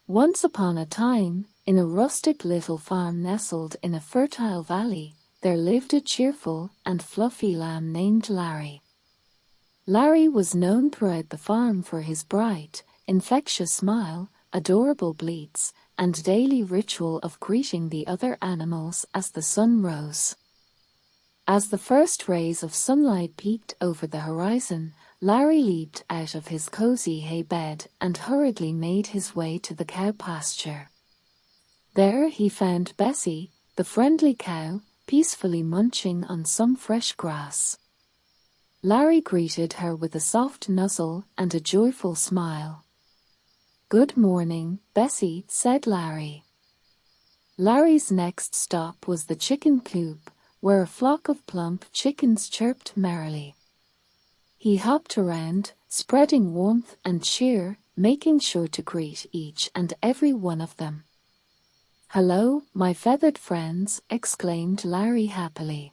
Once upon a time, in a rustic little farm nestled in a fertile valley, there lived a cheerful and fluffy lamb named Larry. Larry was known throughout the farm for his bright, infectious smile, adorable bleats, and daily ritual of greeting the other animals as the sun rose. As the first rays of sunlight peeked over the horizon, Larry leaped out of his cozy hay bed and hurriedly made his way to the cow pasture. There he found Bessie, the friendly cow, peacefully munching on some fresh grass. Larry greeted her with a soft nuzzle and a joyful smile. "Good morning, Bessie," said Larry. Larry's next stop was the chicken coop, where a flock of plump chickens chirped merrily. He hopped around, spreading warmth and cheer, making sure to greet each and every one of them. "Hello, my feathered friends," exclaimed Larry happily.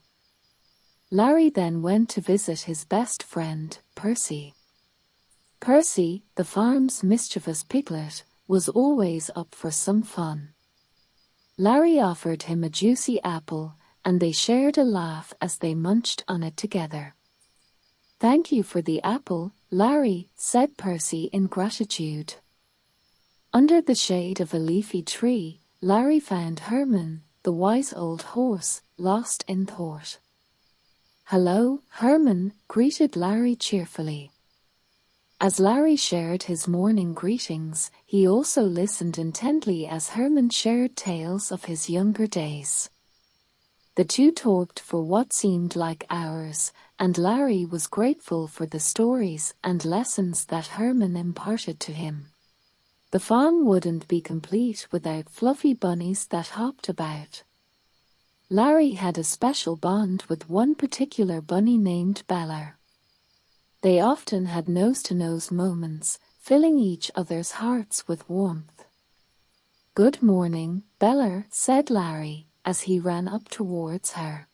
Larry then went to visit his best friend, Percy. Percy, the farm's mischievous piglet, was always up for some fun. Larry offered him a juicy apple, and they shared a laugh as they munched on it together. "Thank you for the apple, Larry," said Percy in gratitude. Under the shade of a leafy tree, Larry found Herman, the wise old horse, lost in thought. "Hello, Herman," greeted Larry cheerfully. As Larry shared his morning greetings, he also listened intently as Herman shared tales of his younger days. The two talked for what seemed like hours, and Larry was grateful for the stories and lessons that Herman imparted to him. The farm wouldn't be complete without fluffy bunnies that hopped about. Larry had a special bond with one particular bunny named Bella. They often had nose-to-nose moments, filling each other's hearts with warmth. "Good morning, Bella," said Larry, as he ran up towards her.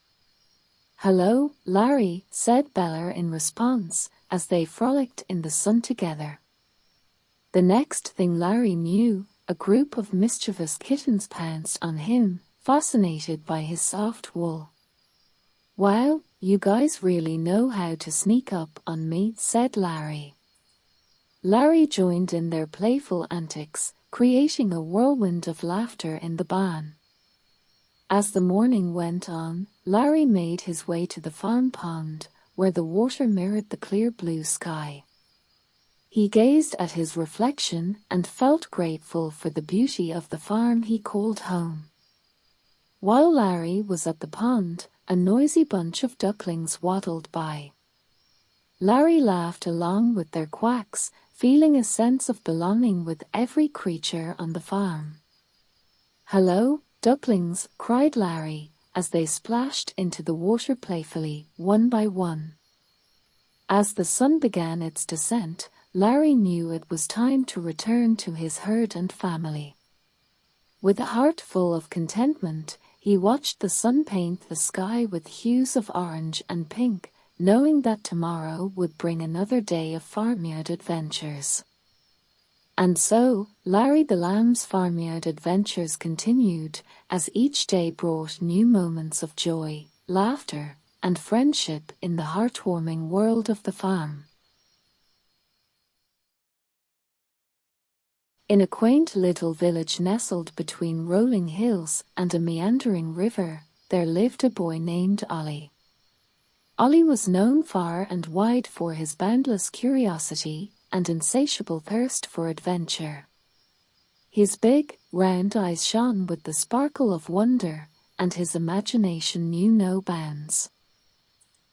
"Hello, Larry," said Bella in response, as they frolicked in the sun together. The next thing Larry knew, a group of mischievous kittens pounced on him, fascinated by his soft wool. "Wow, you guys really know how to sneak up on me," said Larry. Larry joined in their playful antics, creating a whirlwind of laughter in the barn. As the morning went on, Larry made his way to the farm pond, where the water mirrored the clear blue sky. He gazed at his reflection and felt grateful for the beauty of the farm he called home. While Larry was at the pond, a noisy bunch of ducklings waddled by. Larry laughed along with their quacks, feeling a sense of belonging with every creature on the farm. "Hello, ducklings," cried Larry, as they splashed into the water playfully, one by one. As the sun began its descent, Larry knew it was time to return to his herd and family. With a heart full of contentment, he watched the sun paint the sky with hues of orange and pink, knowing that tomorrow would bring another day of farmyard adventures. And so, Larry the Lamb's farmyard adventures continued, as each day brought new moments of joy, laughter, and friendship in the heartwarming world of the farm. In a quaint little village nestled between rolling hills and a meandering river, there lived a boy named Ollie. Ollie was known far and wide for his boundless curiosity and insatiable thirst for adventure. His big, round eyes shone with the sparkle of wonder, and his imagination knew no bounds.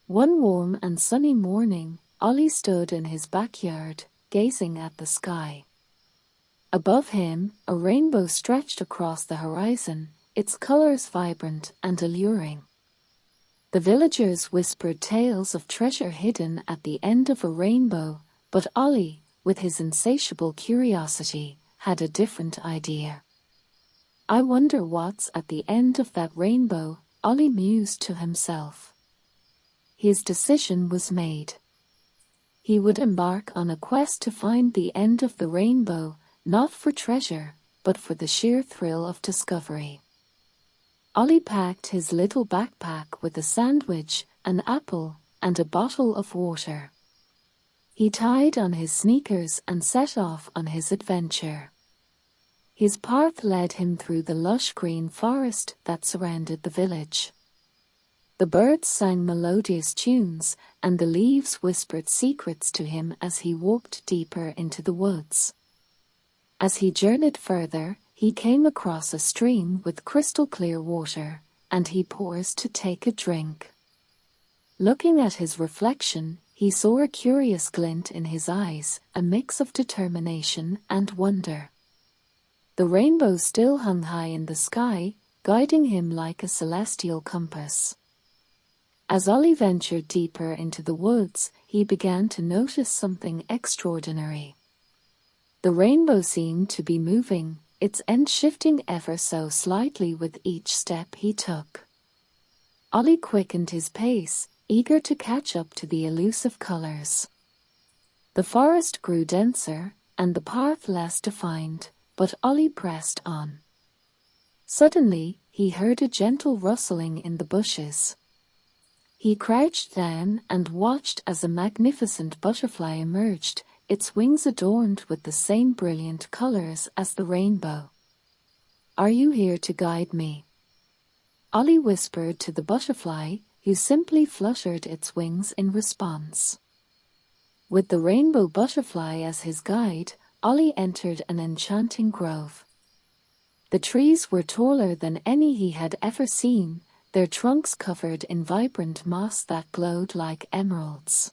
One warm and sunny morning, Ollie stood in his backyard, gazing at the sky. Above him, a rainbow stretched across the horizon, its colors vibrant and alluring. The villagers whispered tales of treasure hidden at the end of a rainbow, but Ollie, with his insatiable curiosity, had a different idea. "I wonder what's at the end of that rainbow," Ollie mused to himself. His decision was made. He would embark on a quest to find the end of the rainbow, not for treasure, but for the sheer thrill of discovery. Ollie packed his little backpack with a sandwich, an apple, and a bottle of water. He tied on his sneakers and set off on his adventure. His path led him through the lush green forest that surrounded the village. The birds sang melodious tunes, and the leaves whispered secrets to him as he walked deeper into the woods. As he journeyed further, he came across a stream with crystal-clear water, and he paused to take a drink. Looking at his reflection, he saw a curious glint in his eyes, a mix of determination and wonder. The rainbow still hung high in the sky, guiding him like a celestial compass. As Ollie ventured deeper into the woods, he began to notice something extraordinary. The rainbow seemed to be moving, its end shifting ever so slightly with each step he took. Ollie quickened his pace, eager to catch up to the elusive colors. The forest grew denser, and the path less defined, but Ollie pressed on. Suddenly, he heard a gentle rustling in the bushes. He crouched down and watched as a magnificent butterfly emerged, its wings adorned with the same brilliant colors as the rainbow. "Are you here to guide me?" Ollie whispered to the butterfly, who simply fluttered its wings in response. With the rainbow butterfly as his guide, Ollie entered an enchanting grove. The trees were taller than any he had ever seen, their trunks covered in vibrant moss that glowed like emeralds.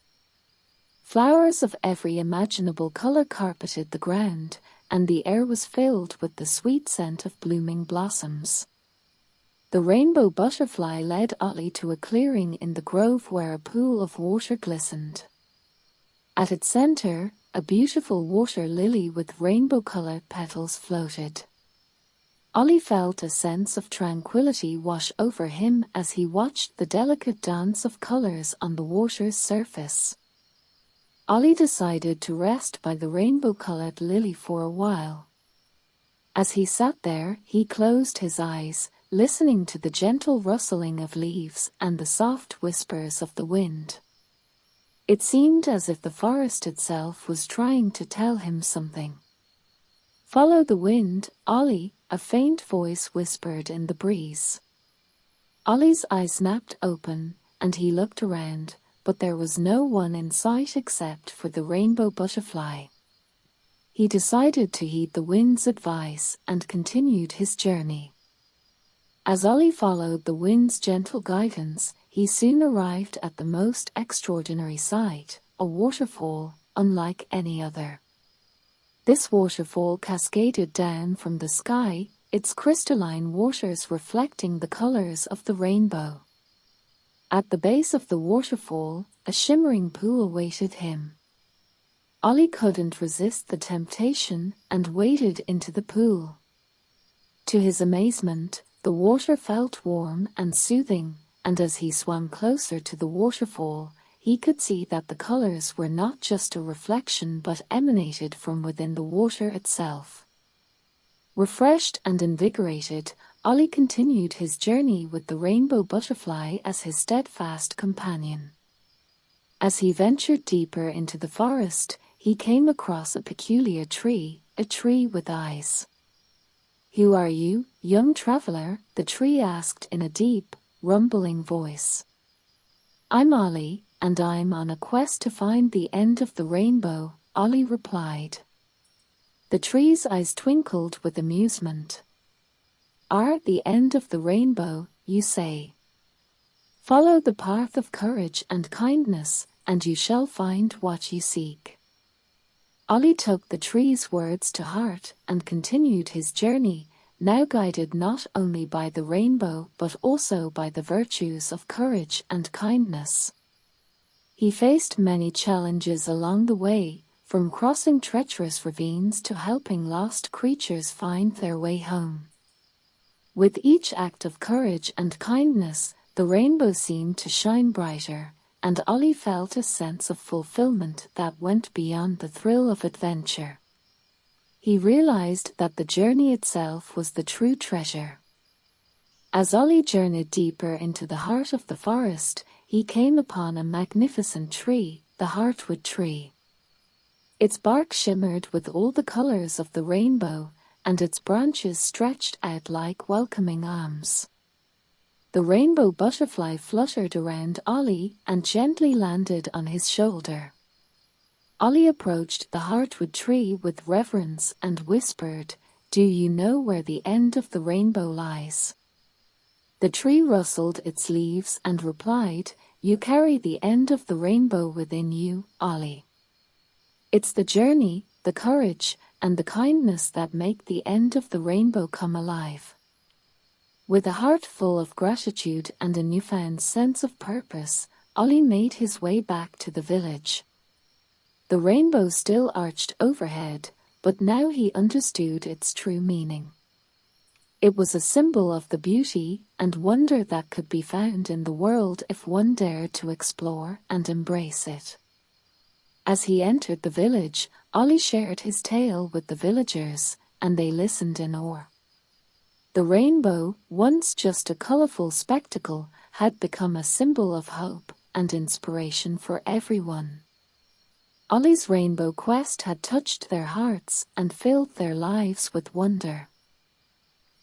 Flowers of every imaginable color carpeted the ground, and the air was filled with the sweet scent of blooming blossoms. The rainbow butterfly led Ollie to a clearing in the grove where a pool of water glistened. At its center, a beautiful water lily with rainbow-colored petals floated. Ollie felt a sense of tranquility wash over him as he watched the delicate dance of colors on the water's surface. Ollie decided to rest by the rainbow-colored lily for a while. As he sat there, he closed his eyes, listening to the gentle rustling of leaves and the soft whispers of the wind. It seemed as if the forest itself was trying to tell him something. "Follow the wind, Ollie," a faint voice whispered in the breeze. Ollie's eyes snapped open, and he looked around, but there was no one in sight except for the rainbow butterfly. He decided to heed the wind's advice and continued his journey. As Ollie followed the wind's gentle guidance, he soon arrived at the most extraordinary sight, a waterfall, unlike any other. This waterfall cascaded down from the sky, its crystalline waters reflecting the colors of the rainbow. At the base of the waterfall, a shimmering pool awaited him. Ollie couldn't resist the temptation and waded into the pool. To his amazement, the water felt warm and soothing, and as he swam closer to the waterfall, he could see that the colors were not just a reflection but emanated from within the water itself. Refreshed and invigorated, Ollie continued his journey with the rainbow butterfly as his steadfast companion. As he ventured deeper into the forest, he came across a peculiar tree, a tree with eyes. "Who are you, young traveler?" the tree asked in a deep, rumbling voice. "I'm Ollie, and I'm on a quest to find the end of the rainbow," Ollie replied. The tree's eyes twinkled with amusement. "The end of the rainbow, you say? Follow the path of courage and kindness, and you shall find what you seek." Ollie took the tree's words to heart and continued his journey, now guided not only by the rainbow but also by the virtues of courage and kindness. He faced many challenges along the way, from crossing treacherous ravines to helping lost creatures find their way home. With each act of courage and kindness, the rainbow seemed to shine brighter, and Ollie felt a sense of fulfillment that went beyond the thrill of adventure. he realized that the journey itself was the true treasure. As Ollie journeyed deeper into the heart of the forest, he came upon a magnificent tree, the heartwood tree. Its bark shimmered with all the colors of the rainbow, and its branches stretched out like welcoming arms. The rainbow butterfly fluttered around Ollie and gently landed on his shoulder. Ollie approached the heartwood tree with reverence and whispered, "Do you know where the end of the rainbow lies?" The tree rustled its leaves and replied, "You carry the end of the rainbow within you, Ollie. It's the journey, the courage, and the kindness that make the end of the rainbow come alive." With a heart full of gratitude and a newfound sense of purpose, Ollie made his way back to the village. The rainbow still arched overhead, but now he understood its true meaning. It was a symbol of the beauty and wonder that could be found in the world if one dared to explore and embrace it. As he entered the village, Ollie shared his tale with the villagers, and they listened in awe. The rainbow, once just a colorful spectacle, had become a symbol of hope and inspiration for everyone. Ollie's rainbow quest had touched their hearts and filled their lives with wonder.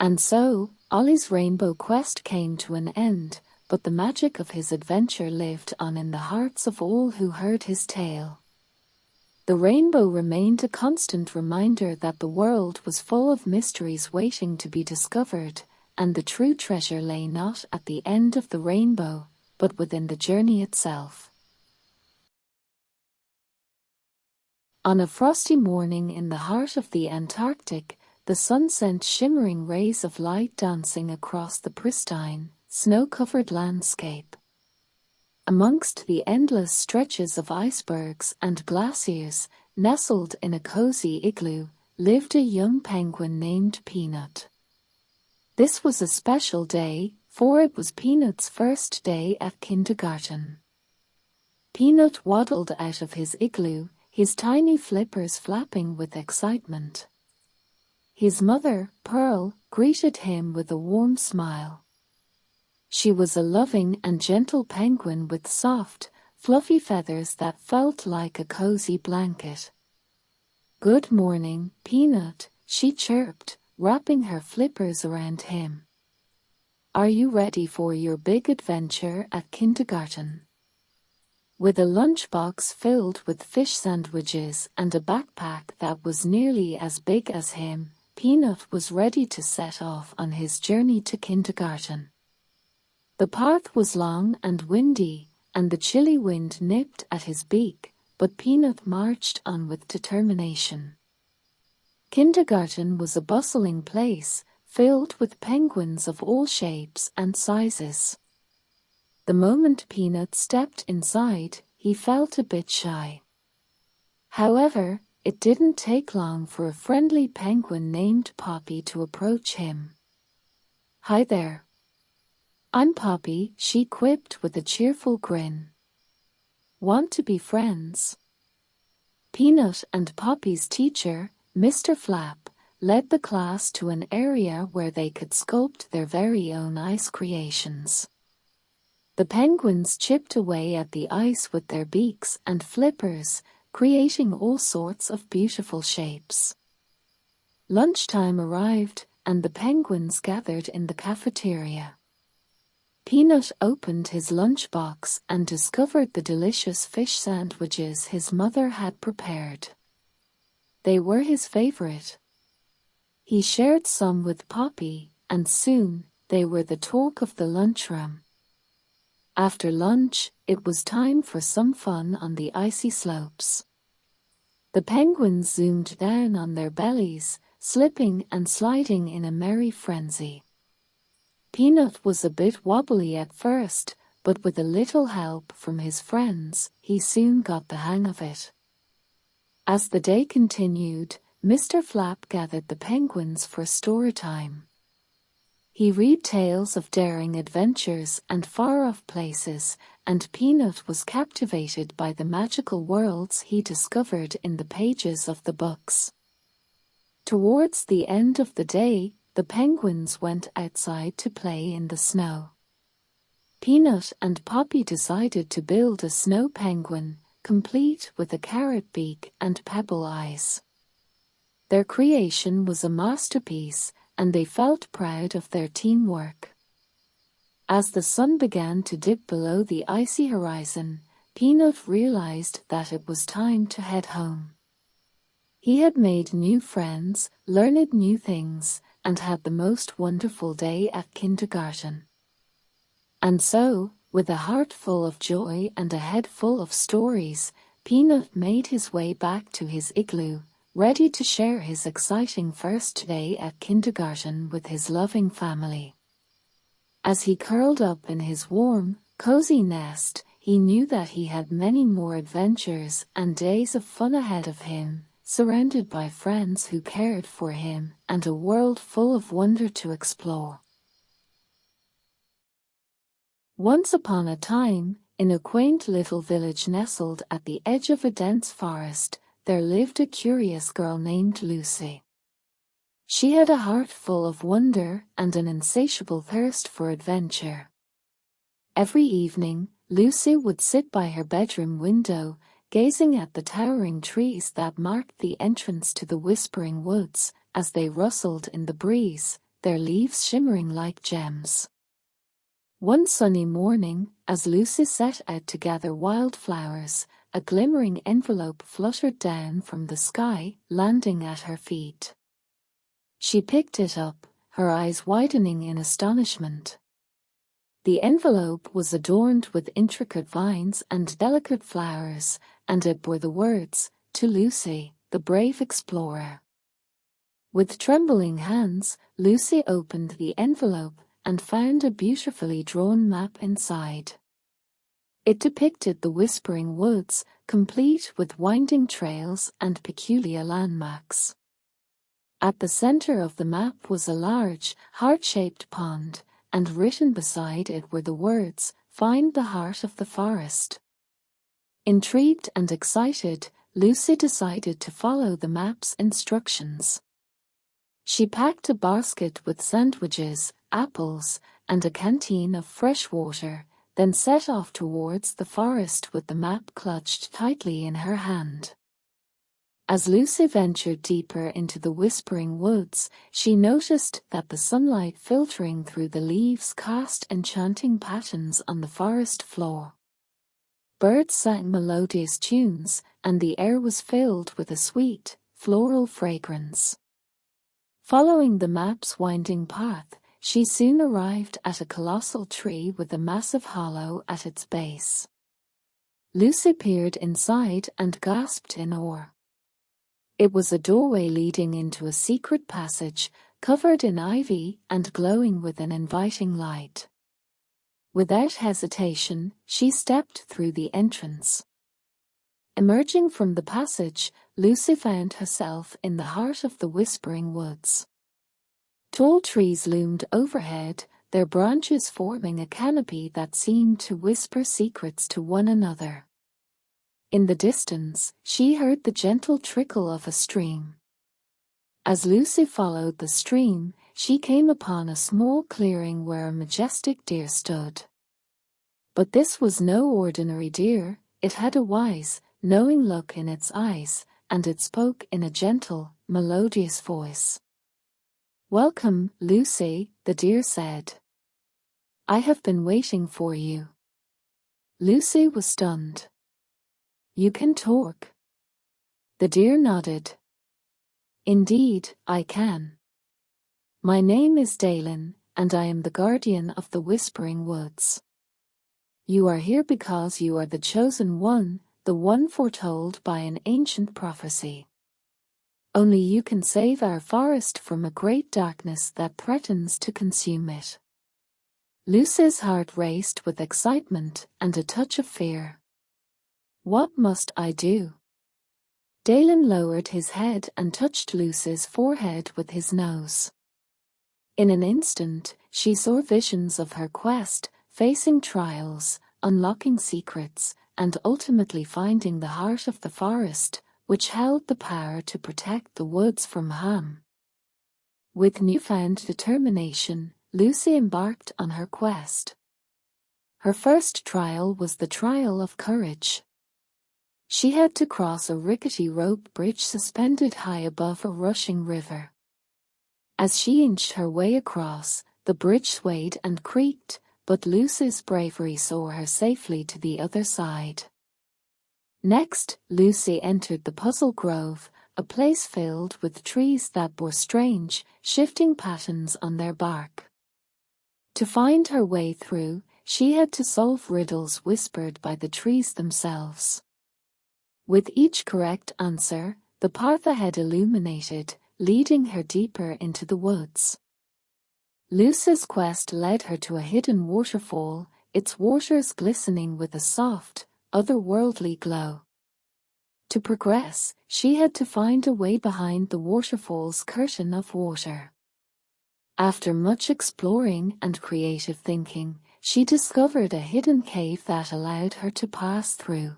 And so, Ollie's rainbow quest came to an end, but the magic of his adventure lived on in the hearts of all who heard his tale. The rainbow remained a constant reminder that the world was full of mysteries waiting to be discovered, and the true treasure lay not at the end of the rainbow, but within the journey itself. On a frosty morning in the heart of the Antarctic, the sun sent shimmering rays of light dancing across the pristine, snow-covered landscape. Amongst the endless stretches of icebergs and glaciers, nestled in a cozy igloo, lived a young penguin named Peanut. This was a special day, for it was Peanut's first day at kindergarten. Peanut waddled out of his igloo, his tiny flippers flapping with excitement. His mother, Pearl, greeted him with a warm smile. She was a loving and gentle penguin with soft, fluffy feathers that felt like a cozy blanket. "Good morning, Peanut," she chirped, wrapping her flippers around him. "Are you ready for your big adventure at kindergarten?" With a lunchbox filled with fish sandwiches and a backpack that was nearly as big as him, Peanut was ready to set off on his journey to kindergarten. The path was long and windy, and the chilly wind nipped at his beak, but Peanut marched on with determination. Kindergarten was a bustling place, filled with penguins of all shapes and sizes. The moment Peanut stepped inside, he felt a bit shy. However, it didn't take long for a friendly penguin named Poppy to approach him. "Hi there. I'm Poppy," she quipped with a cheerful grin. "Want to be friends?" Peanut and Poppy's teacher, Mr. Flap, led the class to an area where they could sculpt their very own ice creations. The penguins chipped away at the ice with their beaks and flippers, creating all sorts of beautiful shapes. Lunchtime arrived, and the penguins gathered in the cafeteria. Peanut opened his lunchbox and discovered the delicious fish sandwiches his mother had prepared. They were his favorite. He shared some with Poppy, and soon they were the talk of the lunchroom. After lunch, it was time for some fun on the icy slopes. The penguins zoomed down on their bellies, slipping and sliding in a merry frenzy. Peanut was a bit wobbly at first, but with a little help from his friends, he soon got the hang of it. As the day continued, Mr. Flap gathered the penguins for story time. He read tales of daring adventures and far-off places, and Peanut was captivated by the magical worlds he discovered in the pages of the books. Towards the end of the day, the penguins went outside to play in the snow. Peanut and Poppy decided to build a snow penguin, complete with a carrot beak and pebble eyes. Their creation was a masterpiece, and they felt proud of their teamwork. As the sun began to dip below the icy horizon, Peanut realized that it was time to head home. He had made new friends, learned new things, and had the most wonderful day at kindergarten. And so, with a heart full of joy and a head full of stories, Peanut made his way back to his igloo, ready to share his exciting first day at kindergarten with his loving family. As he curled up in his warm, cozy nest, he knew that he had many more adventures and days of fun ahead of him, surrounded by friends who cared for him and a world full of wonder to explore. Once upon a time, in a quaint little village nestled at the edge of a dense forest, there lived a curious girl named Lucy. She had a heart full of wonder and an insatiable thirst for adventure. Every evening, Lucy would sit by her bedroom window, gazing at the towering trees that marked the entrance to the whispering woods as they rustled in the breeze, their leaves shimmering like gems. One sunny morning, as Lucy set out to gather wildflowers, a glimmering envelope fluttered down from the sky, landing at her feet. She picked it up, her eyes widening in astonishment. The envelope was adorned with intricate vines and delicate flowers, and it bore the words, "To Lucy, the brave explorer." With trembling hands, Lucy opened the envelope and found a beautifully drawn map inside. It depicted the whispering woods, complete with winding trails and peculiar landmarks. At the center of the map was a large, heart-shaped pond, and written beside it were the words, "Find the heart of the forest." Intrigued and excited, Lucy decided to follow the map's instructions. She packed a basket with sandwiches, apples, and a canteen of fresh water, then set off towards the forest with the map clutched tightly in her hand. As Lucy ventured deeper into the whispering woods, she noticed that the sunlight filtering through the leaves cast enchanting patterns on the forest floor. Birds sang melodious tunes, and the air was filled with a sweet, floral fragrance. Following the map's winding path, she soon arrived at a colossal tree with a massive hollow at its base. Lucy peered inside and gasped in awe. It was a doorway leading into a secret passage, covered in ivy and glowing with an inviting light. Without hesitation, she stepped through the entrance. Emerging from the passage, Lucy found herself in the heart of the whispering woods. Tall trees loomed overhead, their branches forming a canopy that seemed to whisper secrets to one another. In the distance, she heard the gentle trickle of a stream. As Lucy followed the stream, she came upon a small clearing where a majestic deer stood. But this was no ordinary deer, it had a wise, knowing look in its eyes, and it spoke in a gentle, melodious voice. "Welcome, Lucy," the deer said. "I have been waiting for you." Lucy was stunned. "You can talk?" The deer nodded. "Indeed, I can. My name is Dalen, and I am the guardian of the Whispering Woods. You are here because you are the chosen one, the one foretold by an ancient prophecy. Only you can save our forest from a great darkness that threatens to consume it." Lucy's heart raced with excitement and a touch of fear. "What must I do?" Dalen lowered his head and touched Lucy's forehead with his nose. In an instant, she saw visions of her quest, facing trials, unlocking secrets, and ultimately finding the heart of the forest, which held the power to protect the woods from harm. With newfound determination, Lucy embarked on her quest. Her first trial was the trial of courage. She had to cross a rickety rope bridge suspended high above a rushing river. As she inched her way across, the bridge swayed and creaked, but Lucy's bravery saw her safely to the other side. Next, Lucy entered the Puzzle Grove, a place filled with trees that bore strange, shifting patterns on their bark. To find her way through, she had to solve riddles whispered by the trees themselves. With each correct answer, the path ahead illuminated, leading her deeper into the woods. Lucy's quest led her to a hidden waterfall, its waters glistening with a soft, otherworldly glow. To progress, she had to find a way behind the waterfall's curtain of water. After much exploring and creative thinking, she discovered a hidden cave that allowed her to pass through.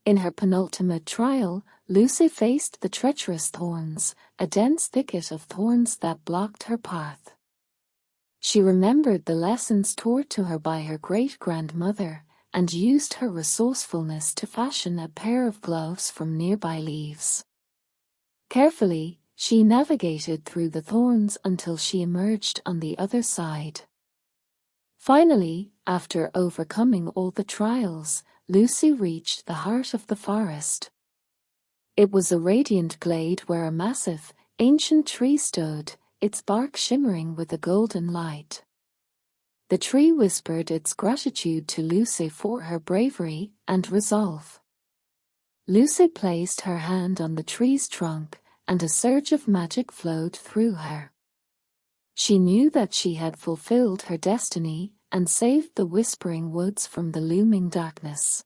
In her penultimate trial, Lucy faced the treacherous thorns, a dense thicket of thorns that blocked her path. She remembered the lessons taught to her by her great-grandmother, and used her resourcefulness to fashion a pair of gloves from nearby leaves. Carefully, she navigated through the thorns until she emerged on the other side. Finally, after overcoming all the trials, Lucy reached the heart of the forest. It was a radiant glade where a massive, ancient tree stood, its bark shimmering with a golden light. The tree whispered its gratitude to Lucy for her bravery and resolve. Lucy placed her hand on the tree's trunk, and a surge of magic flowed through her. She knew that she had fulfilled her destiny and saved the whispering woods from the looming darkness.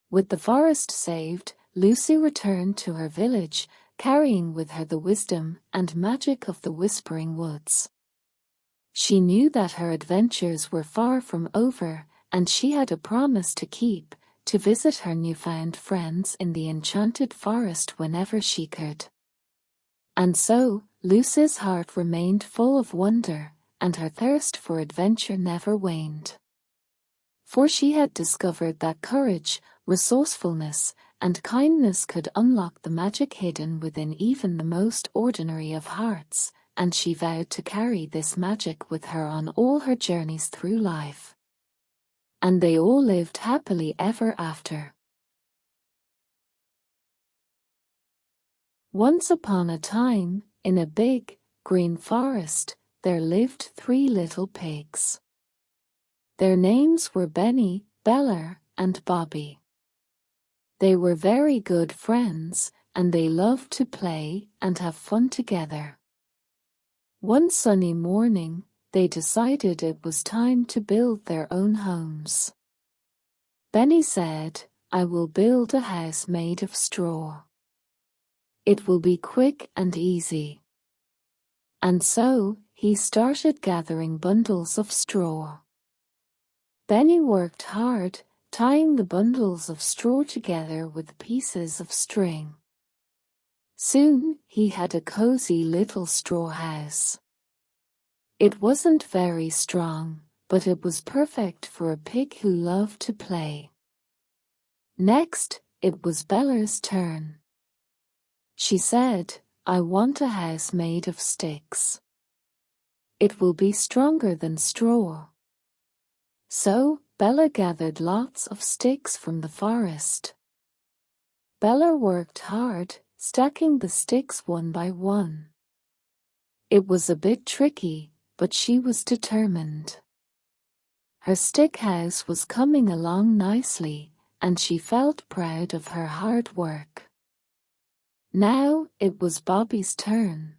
With the forest saved, Lucy returned to her village, carrying with her the wisdom and magic of the whispering woods. She knew that her adventures were far from over, and she had a promise to keep, to visit her newfound friends in the enchanted forest whenever she could. And so, Lucy's heart remained full of wonder, and her thirst for adventure never waned. For she had discovered that courage, resourcefulness, and kindness could unlock the magic hidden within even the most ordinary of hearts, and she vowed to carry this magic with her on all her journeys through life. And they all lived happily ever after. Once upon a time, in a big, green forest, there lived 3 little pigs. Their names were Benny, Bella, and Bobby. They were very good friends, and they loved to play and have fun together. One sunny morning, they decided it was time to build their own homes. Benny said, "I will build a house made of straw. It will be quick and easy." And so, he started gathering bundles of straw. Benny worked hard, tying the bundles of straw together with pieces of string. Soon, he had a cozy little straw house. It wasn't very strong, but it was perfect for a pig who loved to play. Next, it was Bella's turn. She said, "I want a house made of sticks. It will be stronger than straw." So, Bella gathered lots of sticks from the forest. Bella worked hard, stacking the sticks one by one. It was a bit tricky, but she was determined. Her stick house was coming along nicely, and she felt proud of her hard work. Now, it was Bobby's turn.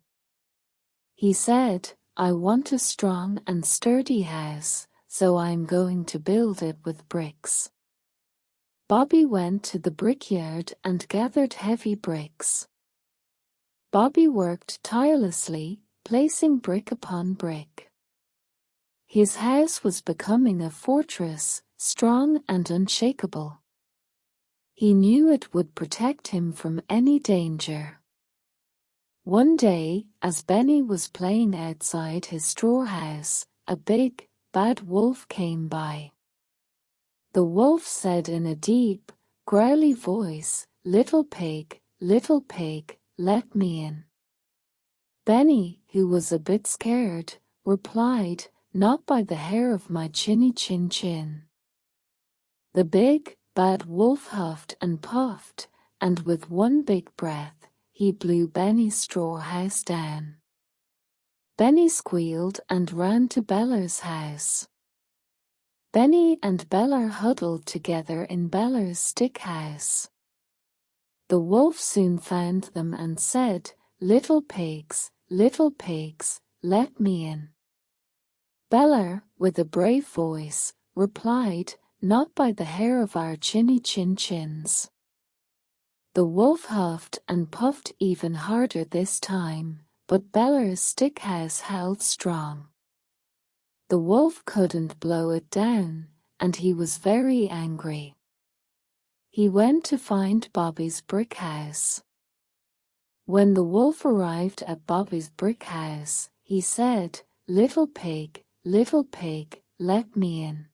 He said, "I want a strong and sturdy house, so I'm going to build it with bricks." Bobby went to the brickyard and gathered heavy bricks. Bobby worked tirelessly, placing brick upon brick. His house was becoming a fortress, strong and unshakable. He knew it would protect him from any danger. One day, as Benny was playing outside his straw house, a big, bad wolf came by. The wolf said in a deep, growly voice, little pig, let me in." Benny, who was a bit scared, replied, "Not by the hair of my chinny chin chin." The big, bad wolf huffed and puffed, and with one big breath, he blew Benny's straw house down. Benny squealed and ran to Bella's house. Benny and Bella huddled together in Bella's stick house. The wolf soon found them and said, little pigs, let me in." Bella, with a brave voice, replied, "Not by the hair of our chinny chin chins." The wolf huffed and puffed even harder this time, but Bella's stick house held strong. The wolf couldn't blow it down, and he was very angry. He went to find Bobby's brick house. When the wolf arrived at Bobby's brick house, he said, little pig, let me in."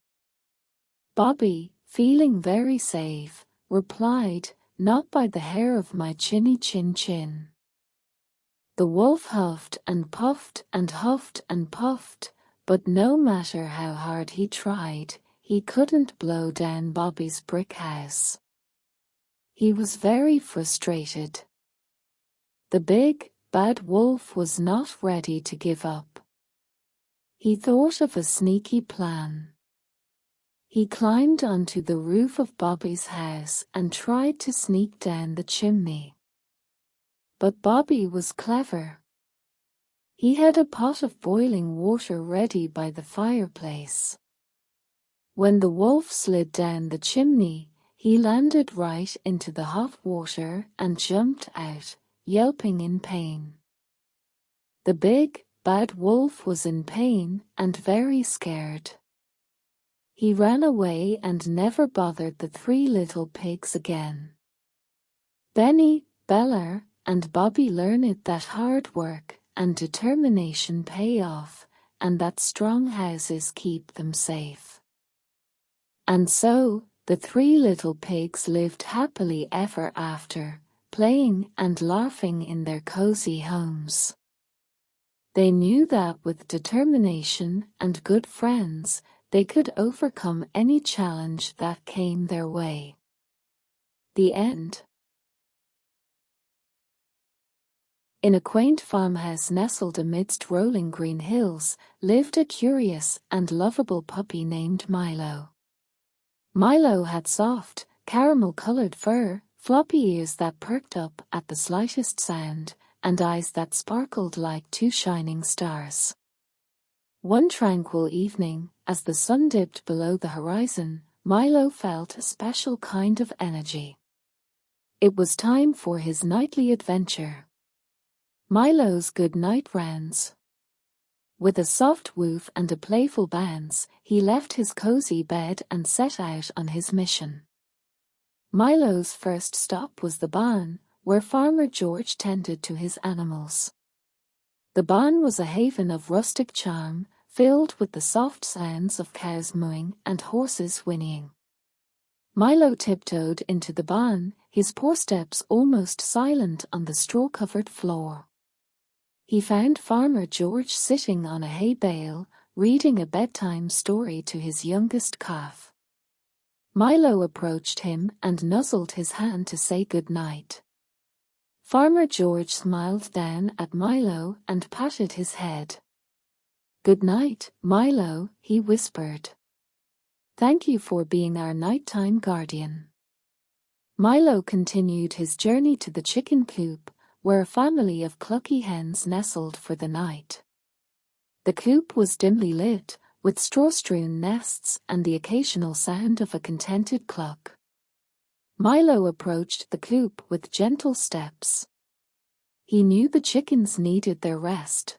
Bobby, feeling very safe, replied, "Not by the hair of my chinny chin chin." The wolf huffed and puffed and huffed and puffed, but no matter how hard he tried, he couldn't blow down Bobby's brick house. He was very frustrated. The big, bad wolf was not ready to give up. He thought of a sneaky plan. He climbed onto the roof of Bobby's house and tried to sneak down the chimney. But Bobby was clever. He had a pot of boiling water ready by the fireplace. When the wolf slid down the chimney, he landed right into the hot water and jumped out, yelping in pain. The big, bad wolf was in pain and very scared. He ran away and never bothered the three little pigs again. Benny, Bella, and Bobby learned that hard work and determination pay off, and that strong houses keep them safe. And so, the three little pigs lived happily ever after, playing and laughing in their cozy homes. They knew that with determination and good friends, they could overcome any challenge that came their way. The end. In a quaint farmhouse nestled amidst rolling green hills, lived a curious and lovable puppy named Milo. Milo had soft, caramel-colored fur, floppy ears that perked up at the slightest sound, and eyes that sparkled like two shining stars. One tranquil evening, as the sun dipped below the horizon, Milo felt a special kind of energy. It was time for his nightly adventure. Milo's good night rounds. With a soft woof and a playful bounce, he left his cozy bed and set out on his mission. Milo's first stop was the barn, where Farmer George tended to his animals. The barn was a haven of rustic charm, filled with the soft sounds of cows mooing and horses whinnying. Milo tiptoed into the barn, his poor steps almost silent on the straw-covered floor. He found Farmer George sitting on a hay bale, reading a bedtime story to his youngest calf. Milo approached him and nuzzled his hand to say good night. Farmer George smiled down at Milo and patted his head. "Good night, Milo," he whispered. "Thank you for being our nighttime guardian." Milo continued his journey to the chicken coop, where a family of clucky hens nestled for the night. The coop was dimly lit, with straw-strewn nests and the occasional sound of a contented cluck. Milo approached the coop with gentle steps. He knew the chickens needed their rest.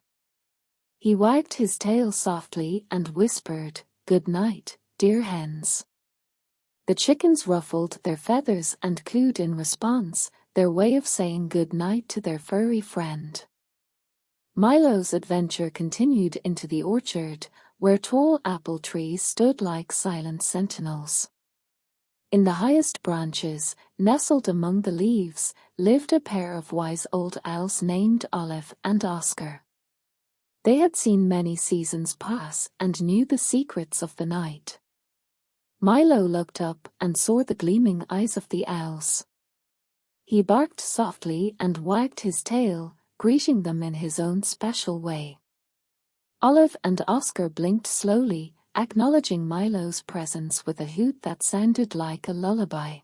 He wagged his tail softly and whispered, "Good night, dear hens." The chickens ruffled their feathers and cooed in response, their way of saying good night to their furry friend. Milo's adventure continued into the orchard, where tall apple trees stood like silent sentinels. In the highest branches, nestled among the leaves, lived a pair of wise old owls named Olive and Oscar. They had seen many seasons pass and knew the secrets of the night. Milo looked up and saw the gleaming eyes of the owls. He barked softly and wagged his tail, greeting them in his own special way. Olive and Oscar blinked slowly, acknowledging Milo's presence with a hoot that sounded like a lullaby.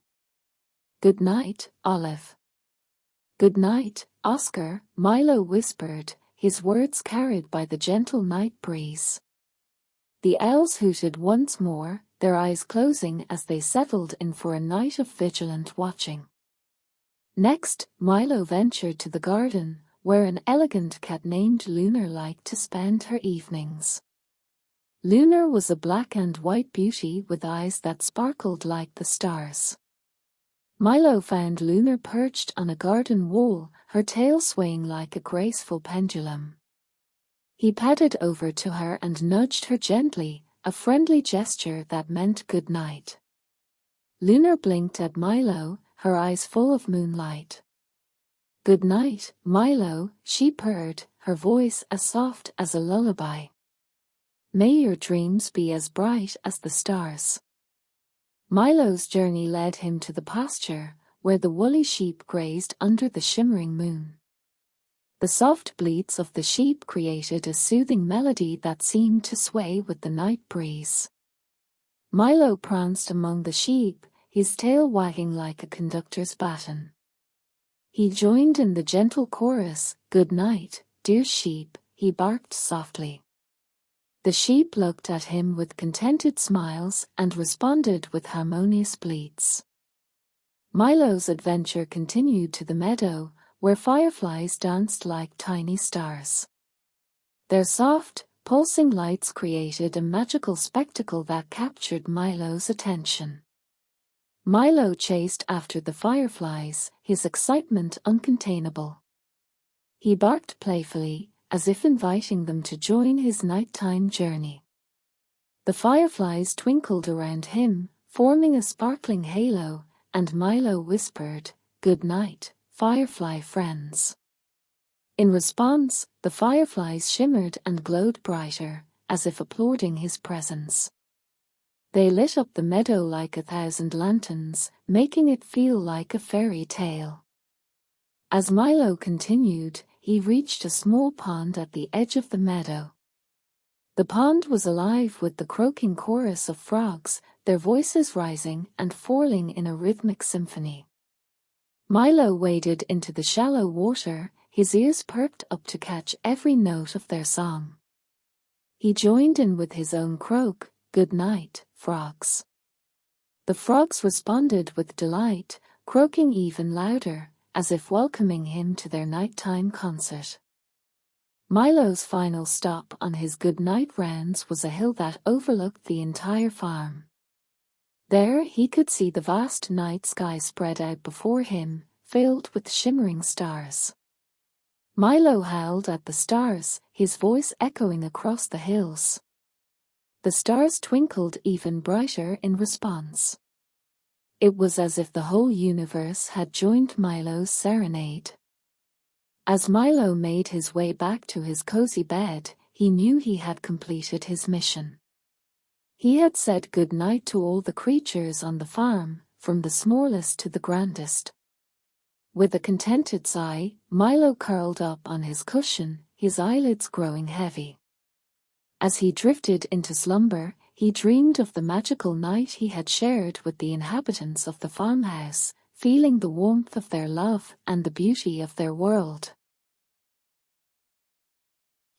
"Good night, Olive." "Good night, Oscar," Milo whispered, his words carried by the gentle night breeze. The owls hooted once more, their eyes closing as they settled in for a night of vigilant watching. Next, Milo ventured to the garden, where an elegant cat named Lunar liked to spend her evenings. Lunar was a black and white beauty with eyes that sparkled like the stars. Milo found Lunar perched on a garden wall, her tail swaying like a graceful pendulum. He padded over to her and nudged her gently, a friendly gesture that meant good night. Lunar blinked at Milo, her eyes full of moonlight. "Good night, Milo," she purred, her voice as soft as a lullaby. "May your dreams be as bright as the stars." Milo's journey led him to the pasture, where the woolly sheep grazed under the shimmering moon. The soft bleats of the sheep created a soothing melody that seemed to sway with the night breeze. Milo pranced among the sheep, his tail wagging like a conductor's baton. He joined in the gentle chorus, "Good night, dear sheep," he barked softly. The sheep looked at him with contented smiles and responded with harmonious bleats. Milo's adventure continued to the meadow, where fireflies danced like tiny stars. Their soft, pulsing lights created a magical spectacle that captured Milo's attention. Milo chased after the fireflies, his excitement uncontainable. He barked playfully, as if inviting them to join his nighttime journey. The fireflies twinkled around him, forming a sparkling halo, and Milo whispered, "Good night, firefly friends." In response, the fireflies shimmered and glowed brighter, as if applauding his presence. They lit up the meadow like 1,000 lanterns, making it feel like a fairy tale. As Milo continued, he reached a small pond at the edge of the meadow. The pond was alive with the croaking chorus of frogs, their voices rising and falling in a rhythmic symphony. Milo waded into the shallow water, his ears perked up to catch every note of their song. He joined in with his own croak, "Good night, frogs." The frogs responded with delight, croaking even louder, as if welcoming him to their nighttime concert. Milo's final stop on his good-night rounds was a hill that overlooked the entire farm. There he could see the vast night sky spread out before him, filled with shimmering stars. Milo howled at the stars, his voice echoing across the hills. The stars twinkled even brighter in response. It was as if the whole universe had joined Milo's serenade. As Milo made his way back to his cozy bed, he knew he had completed his mission. He had said good night to all the creatures on the farm, from the smallest to the grandest. With a contented sigh, Milo curled up on his cushion, his eyelids growing heavy. As he drifted into slumber, he dreamed of the magical night he had shared with the inhabitants of the farmhouse, feeling the warmth of their love and the beauty of their world.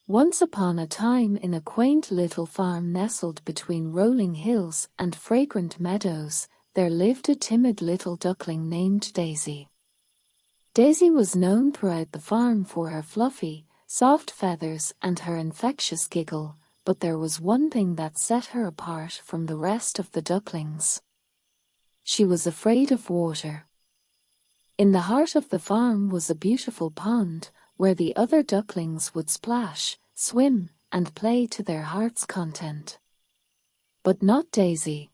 Once upon a time, in a quaint little farm nestled between rolling hills and fragrant meadows, there lived a timid little duckling named Daisy. Daisy was known throughout the farm for her fluffy, soft feathers and her infectious giggle, but there was one thing that set her apart from the rest of the ducklings. she was afraid of water. In the heart of the farm was a beautiful pond, where the other ducklings would splash, swim, and play to their heart's content. But not Daisy.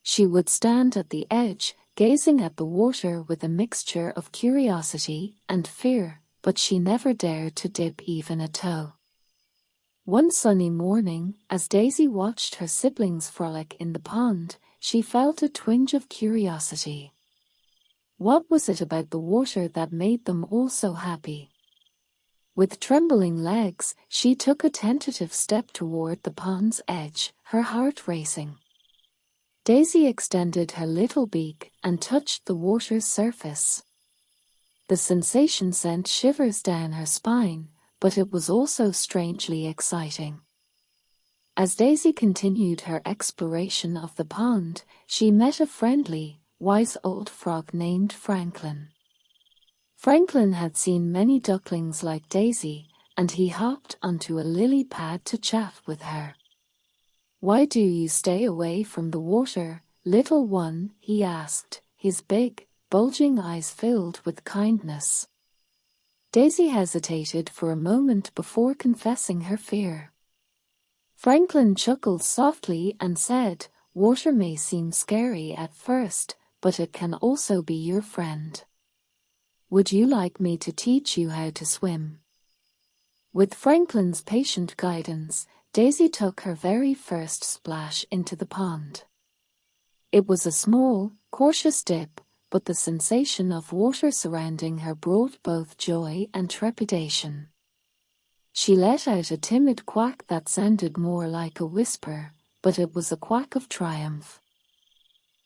She would stand at the edge, gazing at the water with a mixture of curiosity and fear, but she never dared to dip even a toe. One sunny morning, as Daisy watched her siblings frolic in the pond, she felt a twinge of curiosity. What was it about the water that made them all so happy? With trembling legs, she took a tentative step toward the pond's edge, her heart racing. Daisy extended her little beak and touched the water's surface. The sensation sent shivers down her spine, but it was also strangely exciting. As Daisy continued her exploration of the pond, she met a friendly, wise old frog named Franklin. Franklin had seen many ducklings like Daisy, and he hopped onto a lily pad to chat with her. "Why do you stay away from the water, little one?" he asked, his big, bulging eyes filled with kindness. Daisy hesitated for a moment before confessing her fear. Franklin chuckled softly and said, "Water may seem scary at first, but it can also be your friend. Would you like me to teach you how to swim?" With Franklin's patient guidance, Daisy took her very first splash into the pond. It was a small, cautious dip, but the sensation of water surrounding her brought both joy and trepidation. She let out a timid quack that sounded more like a whisper, but it was a quack of triumph.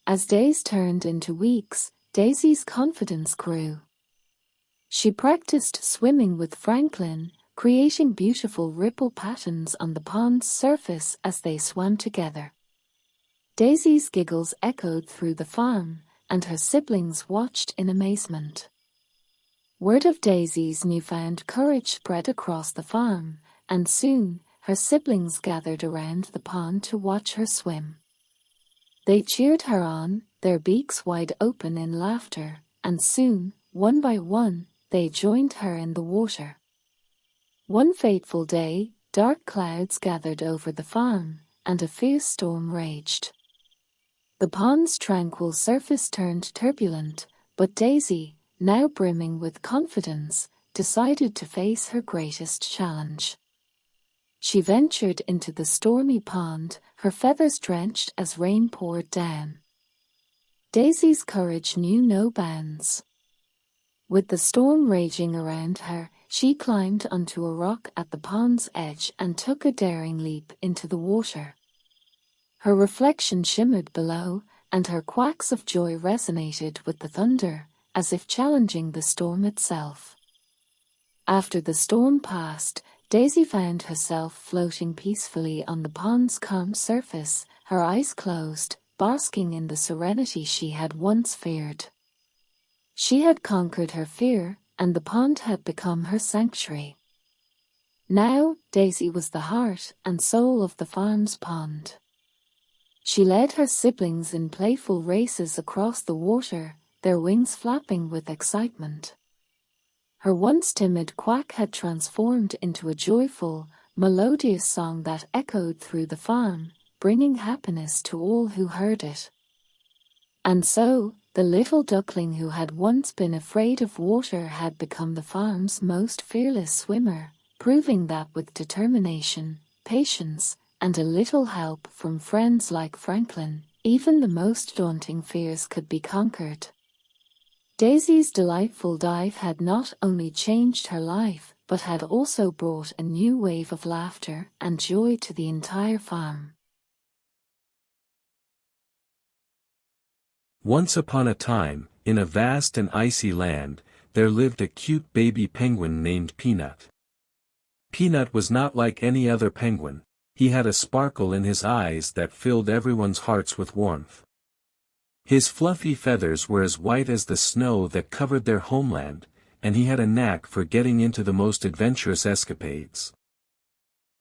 As days turned into weeks, Daisy's confidence grew. She practiced swimming with Franklin, creating beautiful ripple patterns on the pond's surface as they swam together. Daisy's giggles echoed through the farm, and her siblings watched in amazement. Word of Daisy's newfound courage spread across the farm, and soon her siblings gathered around the pond to watch her swim. They cheered her on, their beaks wide open in laughter, and soon, one by one, they joined her in the water. One fateful day, dark clouds gathered over the farm, and a fierce storm raged. The pond's tranquil surface turned turbulent, but Daisy, now brimming with confidence, decided to face her greatest challenge. She ventured into the stormy pond, her feathers drenched as rain poured down. Daisy's courage knew no bounds. With the storm raging around her, she climbed onto a rock at the pond's edge and took a daring leap into the water. Her reflection shimmered below, and her quacks of joy resonated with the thunder, as if challenging the storm itself. After the storm passed, Daisy found herself floating peacefully on the pond's calm surface, her eyes closed, basking in the serenity she had once feared. She had conquered her fear, and the pond had become her sanctuary. Now, Daisy was the heart and soul of the farm's pond. She led her siblings in playful races across the water, their wings flapping with excitement. Her once timid quack had transformed into a joyful, melodious song that echoed through the farm, bringing happiness to all who heard it. And so, the little duckling who had once been afraid of water had become the farm's most fearless swimmer, proving that with determination, patience, and a little help from friends like Franklin, even the most daunting fears could be conquered. Daisy's delightful dive had not only changed her life, but had also brought a new wave of laughter and joy to the entire farm. Once upon a time, in a vast and icy land, there lived a cute baby penguin named Peanut. Peanut was not like any other penguin. He had a sparkle in his eyes that filled everyone's hearts with warmth. His fluffy feathers were as white as the snow that covered their homeland, and he had a knack for getting into the most adventurous escapades.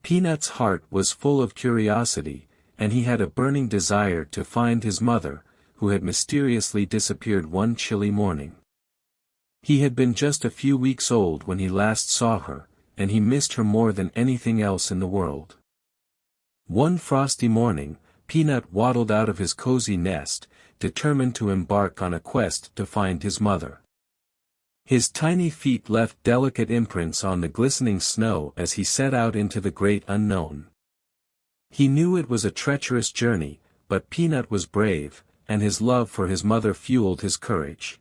Peanut's heart was full of curiosity, and he had a burning desire to find his mother, who had mysteriously disappeared one chilly morning. He had been just a few weeks old when he last saw her, and he missed her more than anything else in the world. One frosty morning, Peanut waddled out of his cozy nest, determined to embark on a quest to find his mother. His tiny feet left delicate imprints on the glistening snow as he set out into the great unknown. He knew it was a treacherous journey, but Peanut was brave, and his love for his mother fueled his courage.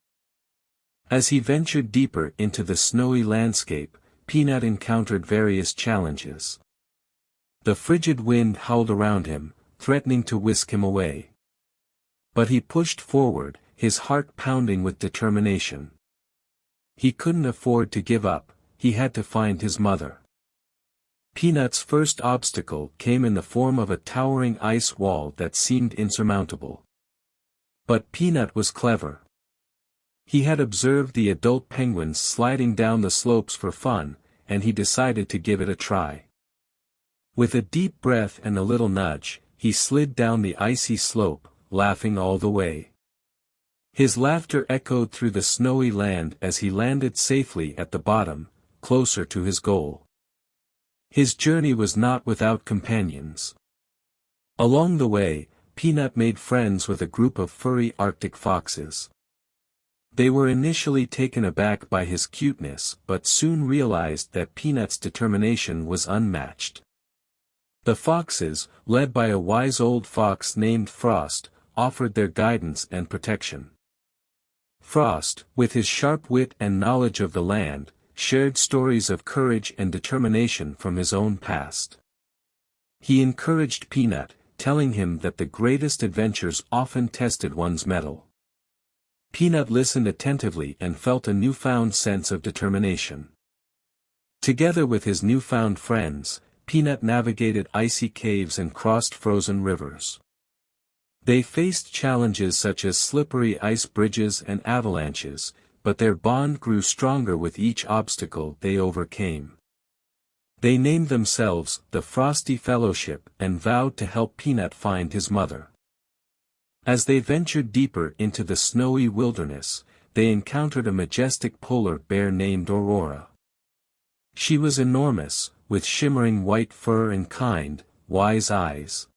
As he ventured deeper into the snowy landscape, Peanut encountered various challenges. The frigid wind howled around him, threatening to whisk him away. But he pushed forward, his heart pounding with determination. He couldn't afford to give up, he had to find his mother. Peanut's first obstacle came in the form of a towering ice wall that seemed insurmountable. But Peanut was clever. He had observed the adult penguins sliding down the slopes for fun, and he decided to give it a try. With a deep breath and a little nudge, he slid down the icy slope, laughing all the way. His laughter echoed through the snowy land as he landed safely at the bottom, closer to his goal. His journey was not without companions. Along the way, Peanut made friends with a group of furry Arctic foxes. They were initially taken aback by his cuteness but soon realized that Peanut's determination was unmatched. The foxes, led by a wise old fox named Frost, offered their guidance and protection. Frost, with his sharp wit and knowledge of the land, shared stories of courage and determination from his own past. He encouraged Peanut, telling him that the greatest adventures often tested one's mettle. Peanut listened attentively and felt a newfound sense of determination. Together with his newfound friends, Peanut navigated icy caves and crossed frozen rivers. They faced challenges such as slippery ice bridges and avalanches, but their bond grew stronger with each obstacle they overcame. They named themselves the Frosty Fellowship and vowed to help Peanut find his mother. As they ventured deeper into the snowy wilderness, they encountered a majestic polar bear named Aurora. She was enormous, with shimmering white fur and kind, wise eyes.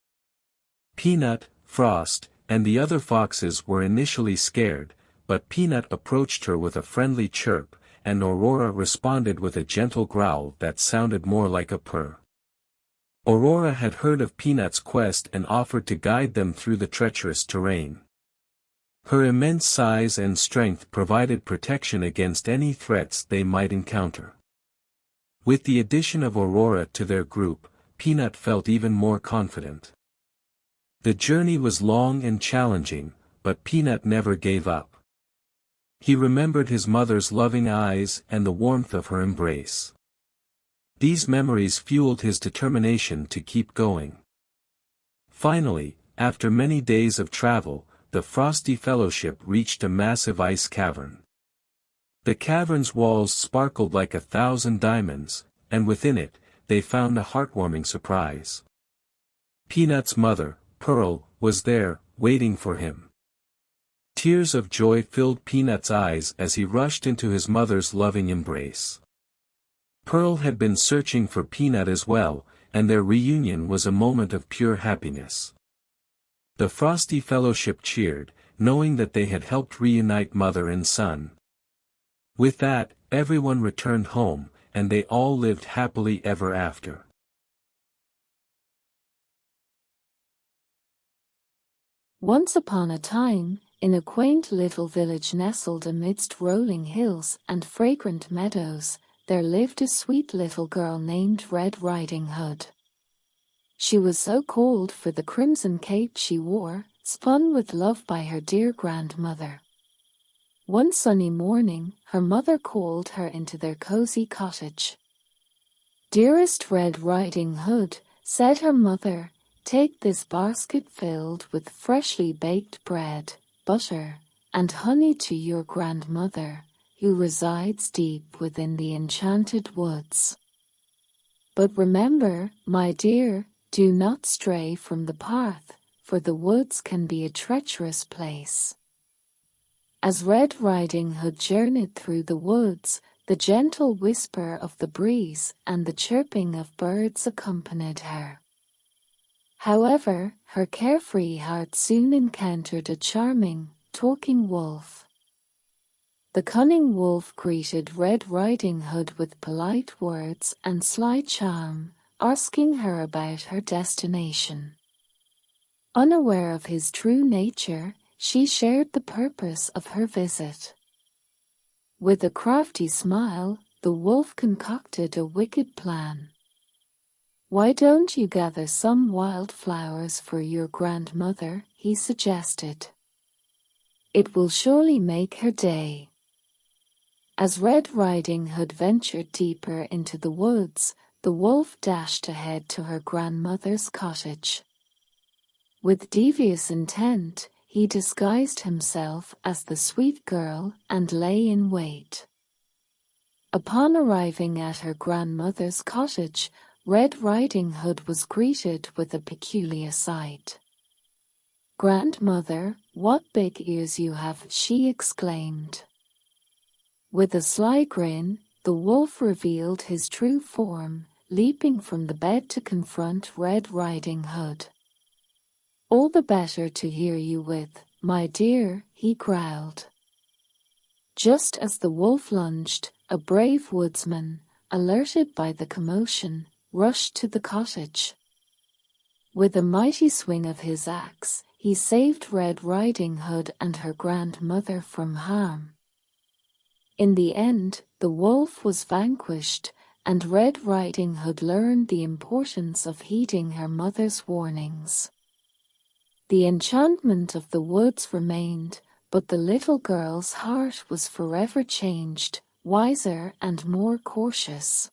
Peanut, Frost, and the other foxes were initially scared, but Peanut approached her with a friendly chirp, and Aurora responded with a gentle growl that sounded more like a purr. Aurora had heard of Peanut's quest and offered to guide them through the treacherous terrain. Her immense size and strength provided protection against any threats they might encounter. With the addition of Aurora to their group, Peanut felt even more confident. The journey was long and challenging, but Peanut never gave up. He remembered his mother's loving eyes and the warmth of her embrace. These memories fueled his determination to keep going. Finally, after many days of travel, the Frosty Fellowship reached a massive ice cavern. The cavern's walls sparkled like 1,000 diamonds, and within it, they found a heartwarming surprise. Peanut's mother, Pearl, was there, waiting for him. Tears of joy filled Peanut's eyes as he rushed into his mother's loving embrace. Pearl had been searching for Peanut as well, and their reunion was a moment of pure happiness. The Frosty Fellowship cheered, knowing that they had helped reunite mother and son. With that, everyone returned home, and they all lived happily ever after. Once upon a time, in a quaint little village nestled amidst rolling hills and fragrant meadows, there lived a sweet little girl named Red Riding Hood. She was so called for the crimson cape she wore, spun with love by her dear grandmother. One sunny morning, her mother called her into their cozy cottage. "Dearest Red Riding Hood," said her mother, "take this basket filled with freshly baked bread, butter, and honey to your grandmother, who resides deep within the enchanted woods. But remember, my dear, do not stray from the path, for the woods can be a treacherous place. As Red Riding Hood journeyed through the woods, the gentle whisper of the breeze and the chirping of birds accompanied her. However, her carefree heart soon encountered a charming, talking wolf. The cunning wolf greeted Red Riding Hood with polite words and sly charm, asking her about her destination. Unaware of his true nature, she shared the purpose of her visit. With a crafty smile, the wolf concocted a wicked plan. "Why don't you gather some wild flowers for your grandmother?" he suggested. "It will surely make her day." As Red Riding Hood ventured deeper into the woods, the wolf dashed ahead to her grandmother's cottage. With devious intent, he disguised himself as the sweet girl and lay in wait. Upon arriving at her grandmother's cottage, Red Riding Hood was greeted with a peculiar sight. "Grandmother, what big ears you have!" she exclaimed. With a sly grin, the wolf revealed his true form, leaping from the bed to confront Red Riding Hood. "All the better to hear you with, my dear," he growled. Just as the wolf lunged, a brave woodsman, alerted by the commotion, rushed to the cottage. With a mighty swing of his axe, he saved Red Riding Hood and her grandmother from harm. In the end, the wolf was vanquished, and Red Riding Hood learned the importance of heeding her mother's warnings. The enchantment of the woods remained, but the little girl's heart was forever changed, wiser and more cautious.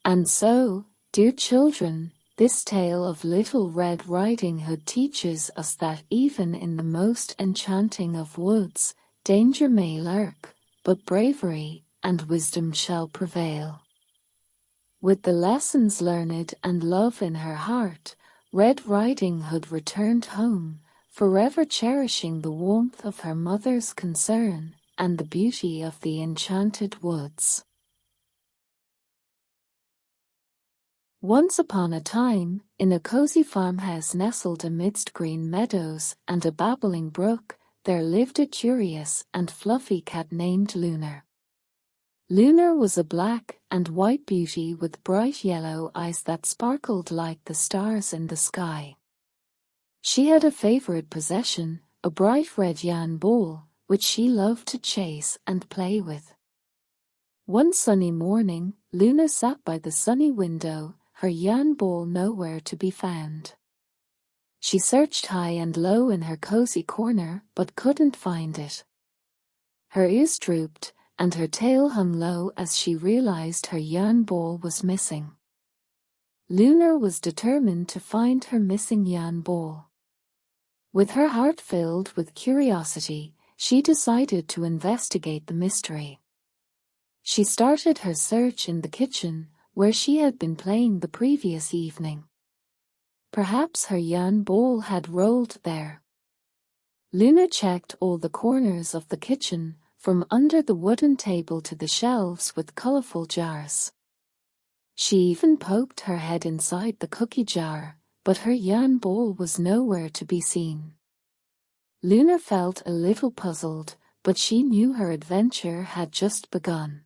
And so, dear children, this tale of Little Red Riding Hood teaches us that even in the most enchanting of woods, danger may lurk, but bravery and wisdom shall prevail. With the lessons learned and love in her heart, Red Riding Hood returned home, forever cherishing the warmth of her mother's concern and the beauty of the enchanted woods. Once upon a time, in a cozy farmhouse nestled amidst green meadows and a babbling brook, there lived a curious and fluffy cat named Lunar. Lunar was a black and white beauty with bright yellow eyes that sparkled like the stars in the sky. She had a favorite possession, a bright red yarn ball, which she loved to chase and play with. One sunny morning, Lunar sat by the sunny window, her yarn ball nowhere to be found. She searched high and low in her cozy corner, but couldn't find it. Her ears drooped, and her tail hung low as she realized her yarn ball was missing. Lunar was determined to find her missing yarn ball. With her heart filled with curiosity, she decided to investigate the mystery. She started her search in the kitchen, where she had been playing the previous evening. Perhaps her yarn ball had rolled there. Lunar checked all the corners of the kitchen, from under the wooden table to the shelves with colorful jars. She even poked her head inside the cookie jar, but her yarn ball was nowhere to be seen. Lunar felt a little puzzled, but she knew her adventure had just begun.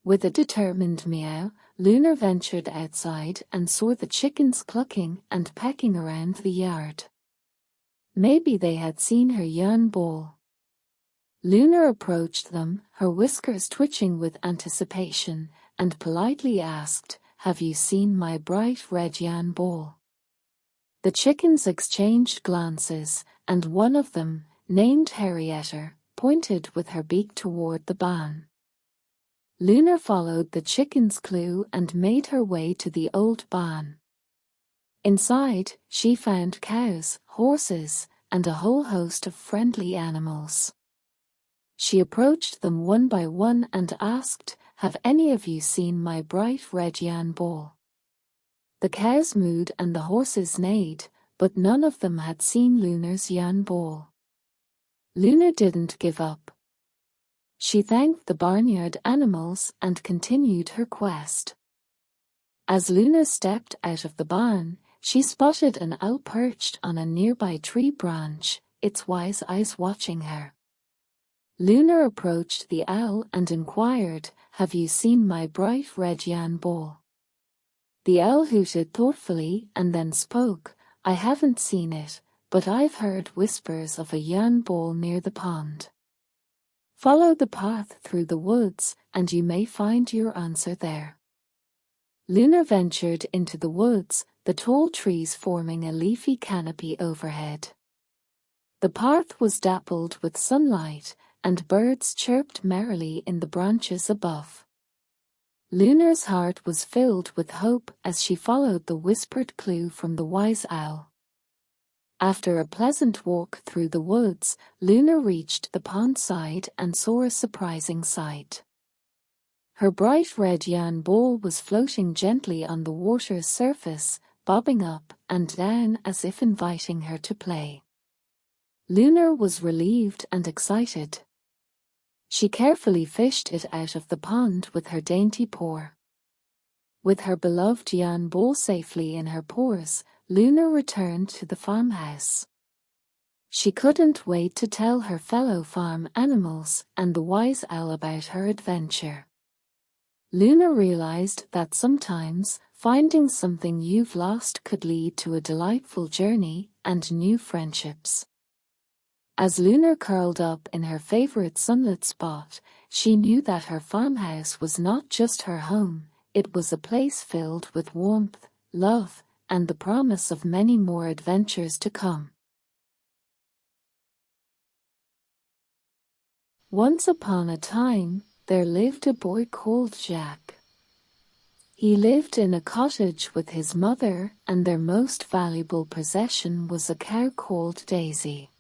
With a determined meow, Lunar ventured outside and saw the chickens clucking and pecking around the yard. Maybe they had seen her yarn ball. Lunar approached them, her whiskers twitching with anticipation, and politely asked, "Have you seen my bright red yarn ball?" The chickens exchanged glances, and one of them, named Henrietta, pointed with her beak toward the barn. Lunar followed the chicken's clue and made her way to the old barn. Inside, she found cows, horses, and a whole host of friendly animals. She approached them one by one and asked, "Have any of you seen my bright red yarn ball?" The cows mooed and the horses neighed, but none of them had seen Lunar's yarn ball. Luna didn't give up. She thanked the barnyard animals and continued her quest. As Luna stepped out of the barn, she spotted an owl perched on a nearby tree branch, its wise eyes watching her. Luna approached the owl and inquired, "Have you seen my bright red yarn ball?" The owl hooted thoughtfully and then spoke, "I haven't seen it, but I've heard whispers of a yarn ball near the pond. Follow the path through the woods, and you may find your answer there." Luna ventured into the woods, the tall trees forming a leafy canopy overhead. The path was dappled with sunlight, and birds chirped merrily in the branches above. Lunar's heart was filled with hope as she followed the whispered clue from the wise owl. After a pleasant walk through the woods, Luna reached the pond side and saw a surprising sight. Her bright red yarn ball was floating gently on the water's surface, bobbing up and down as if inviting her to play. Lunar was relieved and excited. She carefully fished it out of the pond with her dainty paw. With her beloved yarn ball safely in her paws, Luna returned to the farmhouse. She couldn't wait to tell her fellow farm animals and the wise owl about her adventure. Luna realized that sometimes finding something you've lost could lead to a delightful journey and new friendships. As Luna curled up in her favorite sunlit spot, she knew that her farmhouse was not just her home, it was a place filled with warmth, love, and the promise of many more adventures to come. Once upon a time, there lived a boy called Jack. He lived in a cottage with his mother, and their most valuable possession was a cow called Daisy.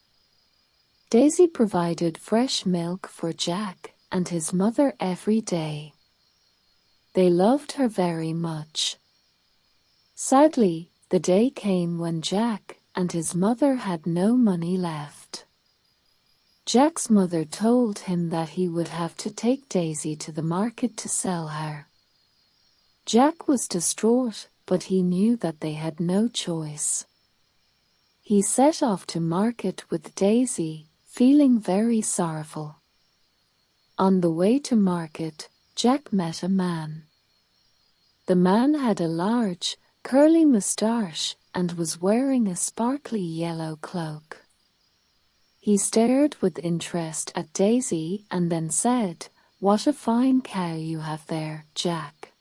Daisy provided fresh milk for Jack and his mother every day. They loved her very much. Sadly, the day came when Jack and his mother had no money left. Jack's mother told him that he would have to take Daisy to the market to sell her. Jack was distraught, but he knew that they had no choice. He set off to market with Daisy, feeling very sorrowful. On the way to market, Jack met a man. The man had a large, curly moustache and was wearing a sparkly yellow cloak. He stared with interest at Daisy and then said, "What a fine cow you have there, Jack."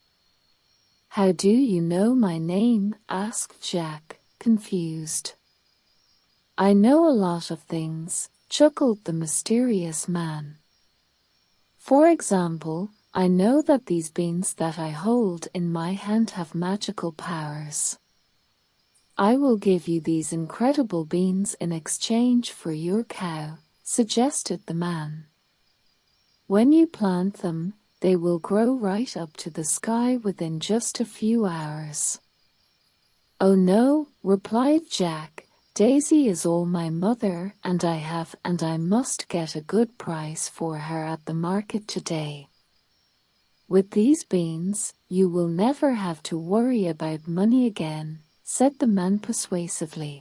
"How do you know my name?" asked Jack, confused. "I know a lot of things," chuckled the mysterious man. "For example, I know that these beans that I hold in my hand have magical powers. I will give you these incredible beans in exchange for your cow," suggested the man. "When you plant them, they will grow right up to the sky within just a few hours." "Oh no," replied Jack, "Daisy is all my mother and I must get a good price for her at the market today. With these beans, you will never have to worry about money again," said the man persuasively.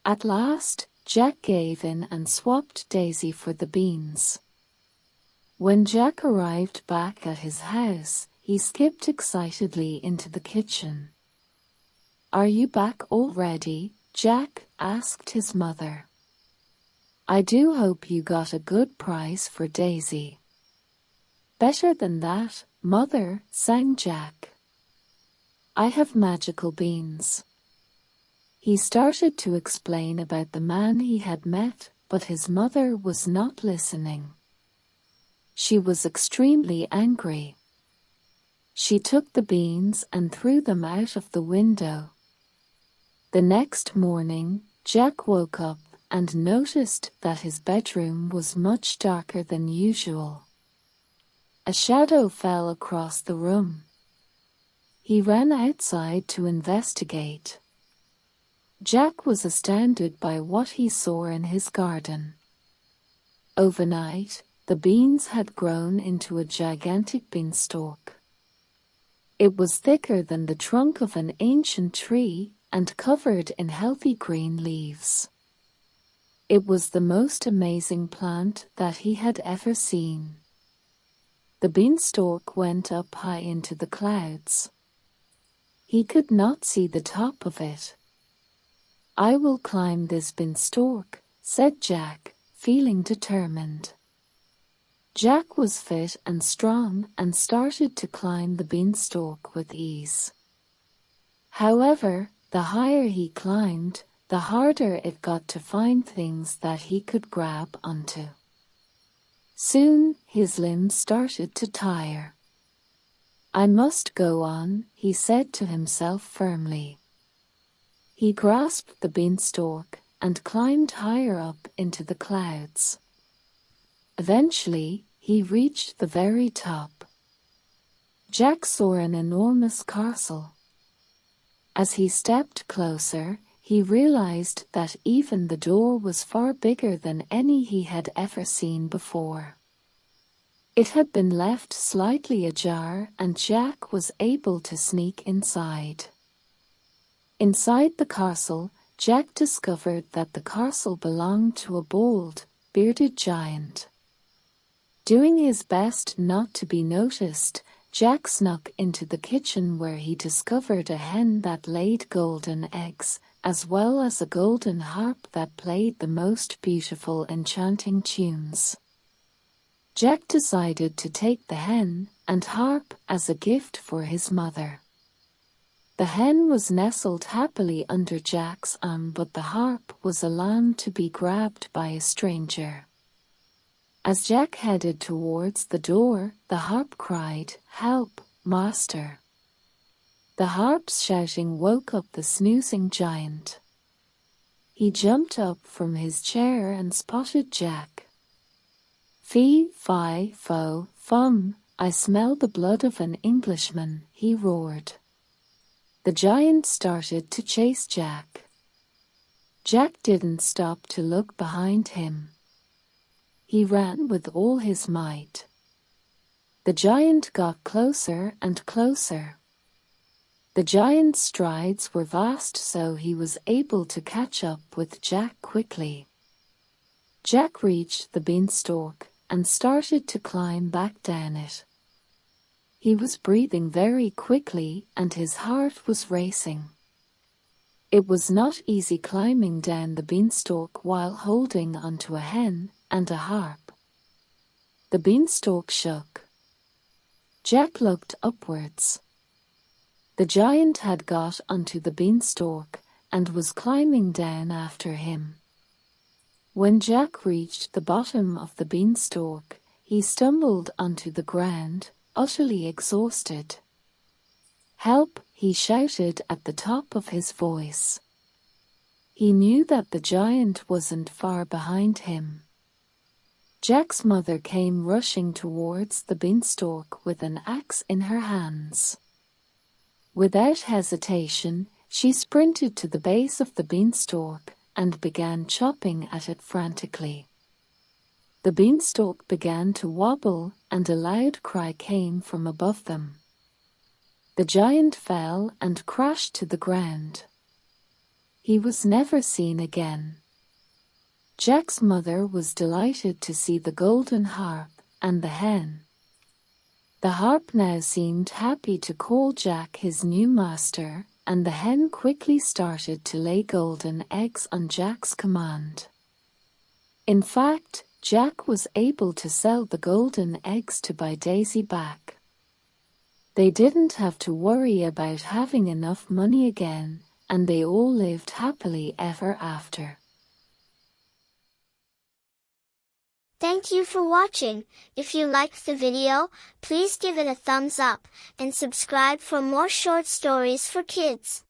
At last, Jack gave in and swapped Daisy for the beans. When Jack arrived back at his house, he skipped excitedly into the kitchen. "Are you back already, Jack?" asked his mother. "I do hope you got a good price for Daisy." "Better than that, Mother," sang Jack. "I have magical beans." He started to explain about the man he had met, but his mother was not listening. She was extremely angry. She took the beans and threw them out of the window. The next morning, Jack woke up and noticed that his bedroom was much darker than usual. A shadow fell across the room. He ran outside to investigate. Jack was astounded by what he saw in his garden. Overnight, the beans had grown into a gigantic beanstalk. It was thicker than the trunk of an ancient tree and covered in healthy green leaves. It was the most amazing plant that he had ever seen. The beanstalk went up high into the clouds. He could not see the top of it. "I will climb this beanstalk," said Jack, feeling determined. Jack was fit and strong and started to climb the beanstalk with ease. However, the higher he climbed, the harder it got to find things that he could grab onto. Soon, his limbs started to tire. "I must go on," he said to himself firmly. He grasped the beanstalk and climbed higher up into the clouds. Eventually, he reached the very top. Jack saw an enormous castle. As he stepped closer, he realized that even the door was far bigger than any he had ever seen before. It had been left slightly ajar and Jack was able to sneak inside. Inside the castle, Jack discovered that the castle belonged to a bold, bearded giant. Doing his best not to be noticed, Jack snuck into the kitchen where he discovered a hen that laid golden eggs, as well as a golden harp that played the most beautiful enchanting tunes. Jack decided to take the hen and harp as a gift for his mother. The hen was nestled happily under Jack's arm, but the harp was allowed to be grabbed by a stranger. As Jack headed towards the door, the harp cried, "Help, master!" The harp's shouting woke up the snoozing giant. He jumped up from his chair and spotted Jack. "Fee, fi, fo, fum, I smell the blood of an Englishman," he roared. The giant started to chase Jack. Jack didn't stop to look behind him. He ran with all his might. The giant got closer and closer. The giant's strides were vast, so he was able to catch up with Jack quickly. Jack reached the beanstalk and started to climb back down it. He was breathing very quickly and his heart was racing. It was not easy climbing down the beanstalk while holding onto a hen and a harp. The beanstalk shook. Jack looked upwards. The giant had got onto the beanstalk and was climbing down after him. When Jack reached the bottom of the beanstalk, he stumbled onto the ground, utterly exhausted. "Help!" he shouted at the top of his voice. He knew that the giant wasn't far behind him. Jack's mother came rushing towards the beanstalk with an axe in her hands. Without hesitation, she sprinted to the base of the beanstalk and began chopping at it frantically. The beanstalk began to wobble and a loud cry came from above them. The giant fell and crashed to the ground. He was never seen again. Jack's mother was delighted to see the golden harp and the hen. The harp now seemed happy to call Jack his new master, and the hen quickly started to lay golden eggs on Jack's command. In fact, Jack was able to sell the golden eggs to buy Daisy back. They didn't have to worry about having enough money again, and they all lived happily ever after. Thank you for watching. If you liked the video, please give it a thumbs up and subscribe for more short stories for kids.